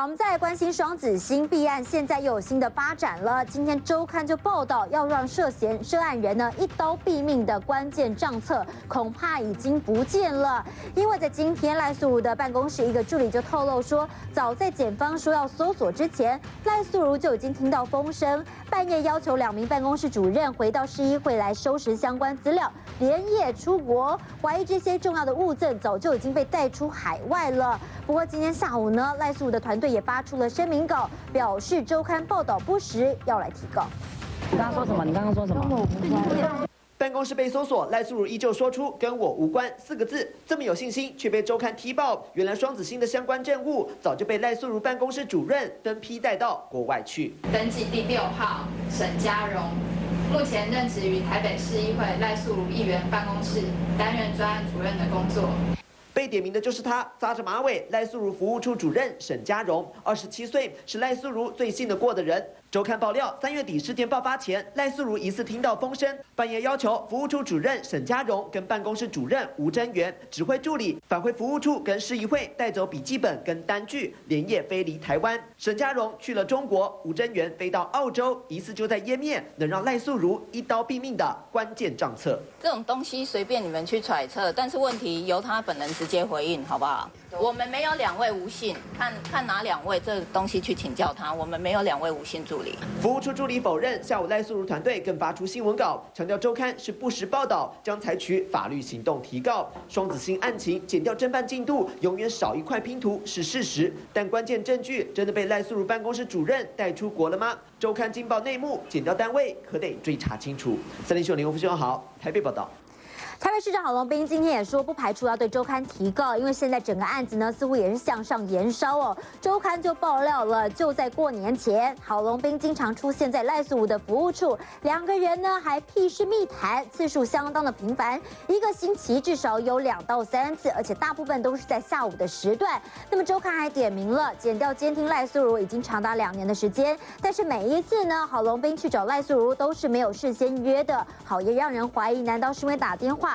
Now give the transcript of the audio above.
我们再来关心双子星弊案，现在又有新的发展了。今天周刊就报道，要让涉案人呢一刀毙命的关键账册，恐怕已经不见了。因为在今天赖素如的办公室，一个助理就透露说，早在检方说要搜索之前，赖素如就已经听到风声，半夜要求2名办公室主任回到市议会来收拾相关资料，连夜出国，怀疑这些重要的物证早就已经被带出海外了。不过今天下午呢，赖素如的团队也发出了声明稿，表示周刊报道不实，要来提告。你刚刚说什么？办公室被搜索，赖素如依旧说出“跟我无关”4个字，这么有信心，却被周刊踢爆。原来双子星的相关证物早就被赖素如办公室主任分批带到国外去。登记第6号沈佳蓉，目前任职于台北市议会赖素如议员办公室，担任专案主任的工作。被点名的就是他，扎着马尾，赖素如服务处主任沈佳蓉，27岁，是赖素如最信得过的人。周刊爆料，3月底事件爆发前，赖素如疑似听到风声，半夜要求服务处主任沈佳蓉跟办公室主任吴真元、指挥助理返回服务处跟市议会带走笔记本跟单据，连夜飞离台湾。沈佳蓉去了中国，吴真元飞到澳洲，疑似就在湮灭能让赖素如一刀毙命的关键账册。这种东西随便你们去揣测，但是问题由他本人直接回应，好不好？我们没有2位无信，看哪2位这东西去请教他。我们没有2位无信助理。服务处助理否认，下午赖素如团队更发出新闻稿，强调周刊是不实报道，将采取法律行动提告。双子星案情检调侦办进度永远少一块拼图是事实，但关键证据真的被赖素如办公室主任带出国了吗？周刊惊爆内幕，检调单位可得追查清楚。3立新闻林鸿福、好，台北报道。台北市长郝龙斌今天也说，不排除要对周刊提告，因为现在整个案子呢似乎也是向上延烧哦。周刊就爆料了，就在过年前，郝龙斌经常出现在赖素如的服务处，2个人呢还屁事密谈，次数相当的频繁，一个星期至少有2到3次，而且大部分都是在下午的时段。那么周刊还点名了，检调监听赖素如已经长达2年的时间，但是每一次呢，郝龙斌去找赖素如都是没有事先约的，好也让人怀疑，难道是因为打电话